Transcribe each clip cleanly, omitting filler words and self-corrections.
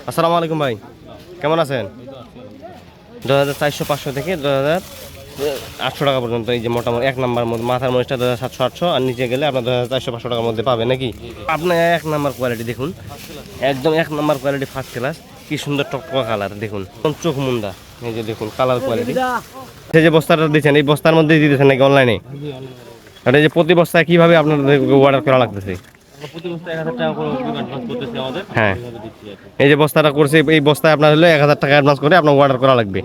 আসসালামু আলাইকুম ভাই, কেমন আছেন? 2400-500 থেকে 2800 টাকা পর্যন্ত এই যে মোটামুটি এক নাম্বার মধ্যে মাথার মরিচটা 2700-800 আর নিচে গেলে আপনার 2400-500 টাকার মধ্যে পাবেন নাকি? আপনার এক নাম্বার কোয়ালিটি দেখুন, একদম এক নাম্বার কোয়ালিটি ফার্স্ট ক্লাস। কি সুন্দর টকটকা কালার দেখুন, চোখ মুন্দা। এই যে দেখুন কালার কোয়ালিটি। এই যে বস্তাটা দিচ্ছেন এই বস্তার মধ্যে দিয়ে দিচ্ছেন নাকি অনলাইনে? আর এই যে প্রতি বস্তায় কিভাবে আপনাদের অর্ডার করা লাগতেছে? হ্যাঁ, এই যে বস্তাটা করছে এই বস্তায় আপনার হলো 1000 টাকা অ্যাডভান্স করে আপনার অর্ডার করা লাগবে।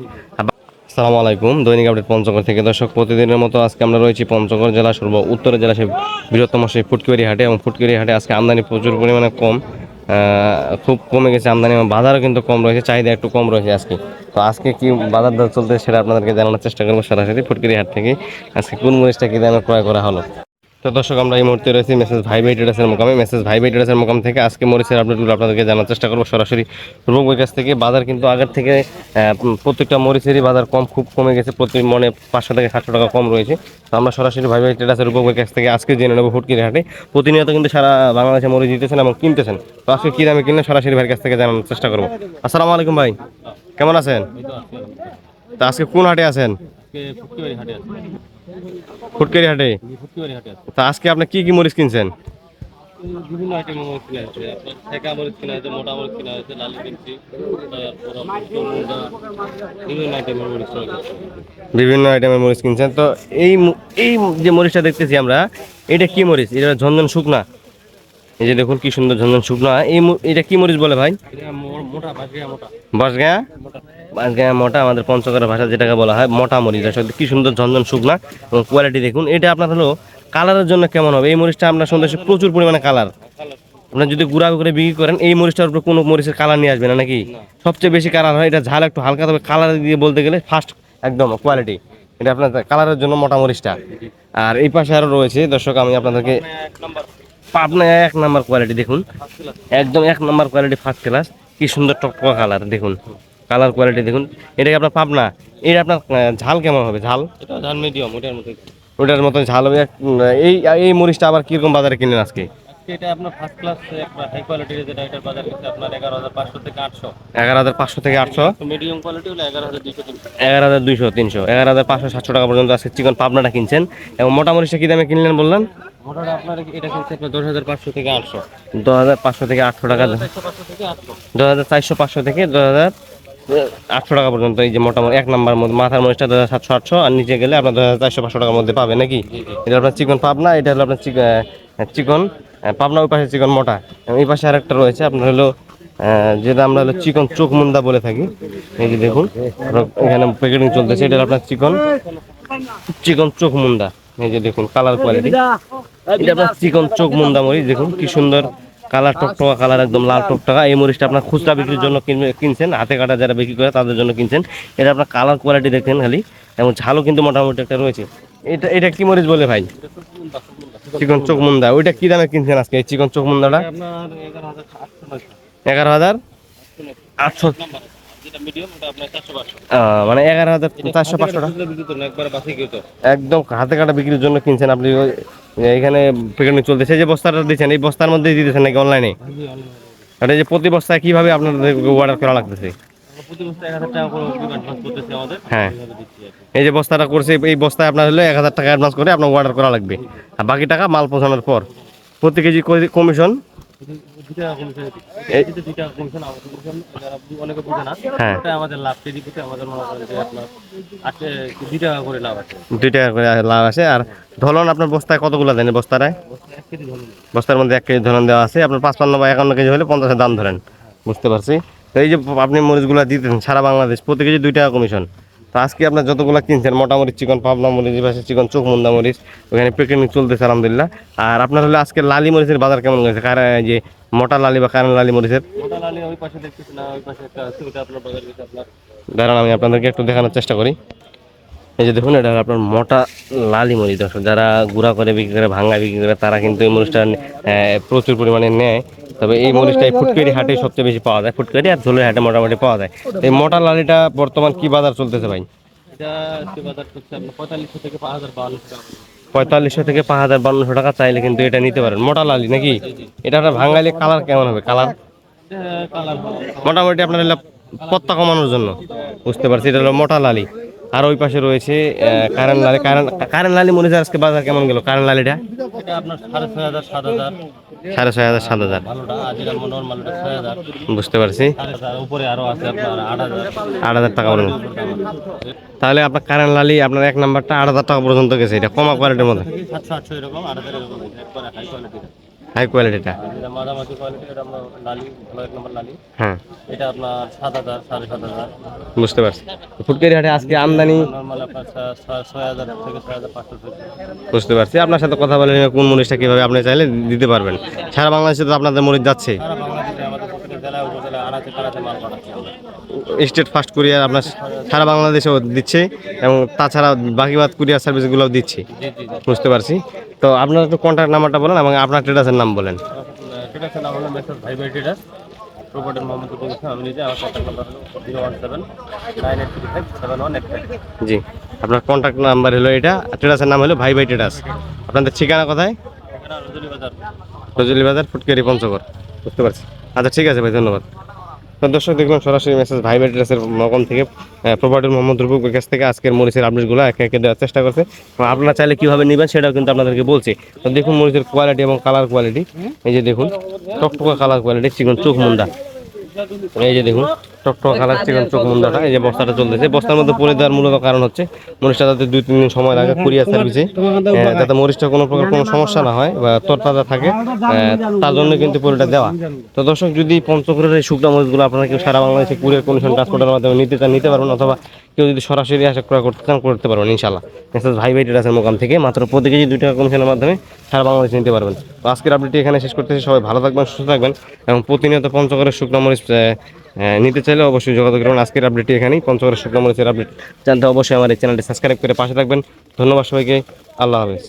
আসসালামু আলাইকুম, দৈনিক আপডেট পঞ্চগড় থেকে। দর্শক, প্রতিদিনের মতো আজকে আমরা রয়েছি পঞ্চগড় জেলা উত্তরের জেলা সেই বৃহত্তম সেই ফুটকিবাড়ি হাটে। এবং ফুটকিবাড়ি হাটে আজকে আমদানি প্রচুর পরিমাণে কম, খুব কমে গেছে আমদানি। বাজারও কিন্তু কম রয়েছে, চাহিদা একটু কম রয়েছে আজকে। তো আজকে কি বাজার দর চলতে সেটা আপনাদেরকে জানানোর চেষ্টা করবো সরাসরি ফুটকিবাড়ি হাট থেকে। আজকে কোন মরিচটা কি দামে ক্রয় করা হলো। তো দর্শক, আমরা এই মুহূর্তে রয়েছি মেসেজ ভাই ভাই ট্রেডার্সের মোকামে। মেসেজ ভাই ভাই ট্রেডার্সের মোকাম থেকে আজকে মরিচের আপডেটগুলো আপনাদেরকে জানার চেষ্টা করবো সরাসরি রূপগঞ্জের কাছ থেকে। বাজার কিন্তু আগের থেকে প্রত্যেকটা মরিচেরই বাজার খুব কমে গেছে। প্রতি মনে 500 থেকে 700 টাকা কম রয়েছে। তো আমরা সরাসরি ভাই ভাই ট্রেডার্সের রূপগঞ্জের কাছ থেকে আজকে জেনে নেবো ফুটকির হাটে প্রতিনিয়ত কিন্তু সারা বাংলাদেশে মরিচ দিতেছেন এবং কিনতেছেন। তো আজকে কী দামে কিনলে সরাসরি ভাইয়ের কাছ থেকে জানানোর চেষ্টা করবো। আসসালামু আলাইকুম ভাই, কেমন আছেন? তো আজকে কোন হাটে আছেন? ফুটকির হাটে। তা আজকে আপনি কি কি মরিচ কিনছেন? বিভিন্ন আইটেমের মরিচ কিনা হয়েছে। আপনার ঠেকা মরিচ কিনা হয়েছে, মোটা মরিচ কিনা হয়েছে, লালি কিনছি, বিভিন্ন আইটেমের মরিচ রয়েছে। বিভিন্ন আইটেমের মরিচ কিনছেন। তো এই এই যে মরিচটা দেখতেছি আমরা, এটা কি মরিচ? এটা ঝনঝন শুকনা। এই যে দেখুন কি সুন্দর ঝনঝন শুকনা। এটা কি মরিচ বলে ভাই? মোটা বাঁশগাঁয়া মোটা। বাঁশগাঁয়া, বাঁশগাঁয়া মোটা, আমাদের পঞ্চগড়ের ভাষা যেটাকে বলা হয় মোটা মরিচ। আসলে কি সুন্দর ঝনঝন শুকনা এবং কোয়ালিটি দেখুন। এটা আপনার হলো কালারের জন্য কেমন হবে? এই মরিচটা আপনার সন্দেশে প্রচুর পরিমাণে কালার। আপনার যদি গুঁড়া করে বিক্রি করেন এই মরিচটার উপরে কোনো মরিচের কালার নিয়ে আসবে না নাকি? সবচেয়ে বেশি কালার হয় এটা, ঝাল একটু হালকা, তবে কালার দিয়ে বলতে গেলে ফার্স্ট একদম কোয়ালিটি। এটা আপনার কালারের জন্য মোটা মরিচটা। আর এই পাশে আরও রয়েছে দর্শক, আমি আপনাদেরকে পাবনা এক নাম্বার কোয়ালিটি দেখুন, একদম এক নাম্বার কোয়ালিটি ফার্স্ট ক্লাস। কি সুন্দর টকটকা কালার দেখুন, কালার কোয়ালিটি দেখুন। এটা কি আপনার পাবনা? এটা আপনার ঝাল কেমন হবে? ঝাল এটা ধান মিডিয়াম, ওটার মতো। ওটার মতো ঝাল হবে। এই এই মরিচটা আবার কিরকম বাজারে কিনলেন আজকে? এটা আপনার ফার্স্ট ক্লাস একটা হাই কোয়ালিটির, যেটা এটার বাজার হচ্ছে আপনার 11,500 থেকে 800। 11,500 থেকে 800। মিডিয়াম কোয়ালিটি হলো 11,200 300। 11,200-300, 11,500-700 টাকা পর্যন্ত আজকে চিকন পাবনাটা কিনছেন। এবং মোটা মরিচটা কি দামে কিনলেন বললেন? মোটাটা আপনার এটা কিনছে আপনার 10,500 থেকে 800। 10,500 থেকে 800 টাকা। 400 থেকে 800। 2,400-500 থেকে 2,800 টাকা পর্যন্ত এই যে মোটামুটি এক নাম্বার মধ্যে মাথার মরিচটা 2,700-800 আর নিচে গেলে আপনার 2,400-500 টাকার মধ্যে পাবেন নাকি? এটা আপনার চিকন পাবনা, এটা হলো আপনার চিকন পাবনা। ওই পাশে চিকন মোটা এবং এই পাশে আরেকটা রয়েছে আপনার হলো যেটা আমরা হলো চিকন চোখ মুন্দা বলে থাকি। এই যে দেখুন এখানে প্যাকেটিং চলতেছে, এটা আপনার চিকন চিকন চোখ মুন্দা। এই যে দেখুন কালার কোয়ালিটি, এটা আপনার চিকন চোখ মুন্দা মরিচ। দেখুন কি সুন্দর কালার, টকটকা কালার, একদম লাল টকটকা। এই মরিচটা আপনার খুচরা বিক্রির জন্য কিনছেন, হাতে কাটা যারা বিক্রি করে তাদের জন্য কিনছেন। এটা আপনার কালার কোয়ালিটি দেখেন খালি, এবং ঝালও কিন্তু মোটামুটি একটা রয়েছে। এটা কি মরিচ বলে ভাই? চিকন চোখ মুন্দা। ওইটা কি দামে কিনছেন আজকে এই চিকন চোখ মুন্দাটা? 11,800। মানে 11,400-500 টাকা একদম হাতে কাটা বিক্রির জন্য কিনছেন আপনি। এখানে প্যাকেটিং চলতেছে, যে বস্তাটা দিচ্ছেন এই বস্তার মধ্যে দিতেছেন নাকি অনলাইনে? আর এই যে প্রতি বস্তায় কিভাবে আপনাদের অর্ডার করা লাগতেছে? হ্যাঁ, এই যে বস্তাটা করছে এই বস্তায় আপনার হলো 1000 টাকা অ্যাডভান্স করে আপনার অর্ডার করা লাগবে। আর বাকি টাকা মাল পৌঁছানোর পর প্রতি কেজি কমিশন। হ্যাঁ, 2 টাকা করে লাভ আসে। আর ধলন আপনার বস্তায় কতগুলো দেন? বস্তায় বস্তার মধ্যে 1 কেজি ধলন দেওয়া আছে। আপনার 55 বা 51 কেজি হলে 50 দাম ধরেন, বুঝতে পারছি। তো এই যে আপনি মরিচগুলো দিতেন সারা বাংলাদেশ, প্রতি কেজি 2 টাকা কমিশন। তো আজকে আপনার যতগুলো কিনছেন মোটামুটি চিকন পাবনা মরিচ, পাশে চিকন চোখ মুন্দা মরিচ, ওখানে প্যাকেটিং চলতেছে আলহামদুলিল্লাহ। আর আপনার হলে আজকে লালি মরিচের বাজার কেমন গেছে? যে মোটা লালি বা কারেন্ট লালি মরিচের দাঁড়ান আমি আপনাদেরকে একটু দেখানোর চেষ্টা করি। এই যে দেখুন এটা আপনার মোটা লালি মরিচ। দর্শক, যারা গুঁড়া করে বিক্রি করে, ভাঙ্গা বিক্রি করে, তারা কিন্তু এই মরিচটা প্রচুর পরিমাণে নেয়। তবে এই মরিচটা ফুটকারি হাটে সবচেয়ে বেশি পাওয়া যায়, ফুটকারি আর ঝোলের হাটে মোটামুটি পাওয়া যায়। এই মোটা লালিটা বর্তমান কি বাজার চলতেছে ভাই? 4500 থেকে 5,052 টাকা চাইলে কিন্তু এটা নিতে পারেন, মোটা লালি নাকি? এটা আপনার ভাঙাইলে কালার কেমন হবে? কালার কালার মোটামুটি আপনার হলো পত্তা কমানোর জন্য। বুঝতে পারছি, এটা হলো মোটা লালি। আর ওই পাশে রয়েছে কারেন্ট লালি। কারেন্ট লালি মনে হয় আজকে বাজার কেমন গেল কারেন্ট লালিটা? এটা আপনার 6,500 7,000 6,500 7,000। ভালোটা, আর যেটা নর্মাল ওটা 6,000। বুঝতে পারছি। 6,500 উপরে আরো আছে আপনার 8,000। 8,000 টাকা পর্যন্ত। তাহলে আপনার কারেন্ট লালি আপনার এক নাম্বারটা 8,000 টাকা পর্যন্ত গেছে, এটা কমা কোয়ালিটির মধ্যে, 700 800 এরকম 8,000 এরকম একবারে হাই কোয়ালিটি। হাই কোয়ালিটিটা। আর যেটা মাঝামাঝি কোয়ালিটি এটা আপনার লালি, ভালো এক নম্বর লালি, হ্যাঁ, এটা আপনার 7,000 7,500। বুঝতে পারছি। ফুটকারি হাটে আজকে আমদানি, নর্মাল আপনার 6,000 থেকে 6,500 থেকে। বুঝতে পারছি। আপনার সাথে কথা বলে নিয়ে কোন মরিচটা কীভাবে আপনি চাইলে দিতে পারবেন। সারা বাংলাদেশে তো আপনাদের মরিচ যাচ্ছে, সারা বাংলাদেশে আমাদের প্রতিটা জেলায় উপজেলায় আনাচে কানাচে মাল পাঠাচ্ছি আমরা। স্টেট ফার্স্ট কুরিয়ার আপনার সারা বাংলাদেশেও দিচ্ছে, এবং তাছাড়া বাকিবাদ কুরিয়ার সার্ভিসগুলোও দিচ্ছে। জি জি জি। বুঝতে পারছি। তো আপনার একটু কন্ট্যাক্ট নাম্বারটা বলেন এবং আপনার ট্রেডার্সের নাম বলেন। ঠিক আছে, নাম হলো মেসেজ ভাই ভাই ট্রেডার্স, প্রোপাইটার মোহাম্মদ রুবেল ইসলাম। আমি নিজে, আমার কন্ট্যাক্ট নাম্বার হলো 017 9835711। জি, আপনার কন্ট্যাক্ট নাম্বার হলো এটা, ট্রেডার্সের নাম হলো ভাই ভাই ট্রেডার্স। আপনাদের ঠিকানা কোথায়? এখানে রজনী বাজার। ফজলি বাজার, ফুটকারি, পঞ্চগড়। বুঝতে পারছি। আচ্ছা, ঠিক আছে ভাই, ধন্যবাদ। তো দর্শক দেখলাম সরাসরি মেসেজ ভাই ভাই ট্রেডার্সের মকম থেকে প্রোভাইডার মোহাম্মদ রুবেলের কাছ থেকে আজকের মরিচের আপডেটগুলো একে একে দেওয়ার চেষ্টা করছে। এবং আপনারা চাইলে কীভাবে নেবেন সেটাও কিন্তু আপনাদেরকে বলছি। তো দেখুন মরিচের কোয়ালিটি এবং কালার কোয়ালিটি। এই যে দেখুন টকটকা কালার কোয়ালিটি, চিকন চোখ মুন্ডা। এই যে দেখুন টকটকা কালার চিকন চোখ মুন্ডাটা। এই যে বস্তাটা চলতেছে, বস্তার মধ্যে পরে দেওয়ার মূলত কারণ হচ্ছে মরিচটা যাতে 2-3 দিন সময় লাগে কুরিয়ার সার্ভিসে, যাতে মরিচটা কোনো প্রকার কোনো সমস্যা না হয় বা তরতাজা থাকে, তার জন্য কিন্তু পুরোটা দেওয়া। তো দর্শক, যদি পঞ্চগড়ের এই শুকনা মরিচগুলো আপনারা কেউ সারা বাংলাদেশে কুরিয়ার কন্ডিশন ট্রান্সপোর্টের মাধ্যমে নিতে চান নিতে পারবেন, অথবা কেউ যদি সরাসরি আসা ক্রয় করতে চান করতে পারবেন ইনশাল্লাহ। মেসেজ ভাই ভাই ট্রেডার্সের মোকাম থেকে মাত্র প্রতি কেজি 2 টাকা কমিশনের মাধ্যমে সারা বাংলাদেশে নিতে পারবেন। তো আজকের আপডেটটি এখানে শেষ করতেছি। সবাই ভালো থাকবেন, সুস্থ থাকবেন, এবং প্রতিনিয়ত পঞ্চগড়ের শুকনা মরিচ নিতে চাইলে অবশ্যই যোগাযোগ করবেন। আজকের আপডেটটি এখানেই। পঞ্চগড়ের শুকনা মরিচের আপডেট জানতে অবশ্যই আমার এই চ্যানেলটি সাবস্ক্রাইব করে পাশে থাকবেন। ধন্যবাদ সবাইকে। আল্লাহ হাফেজ।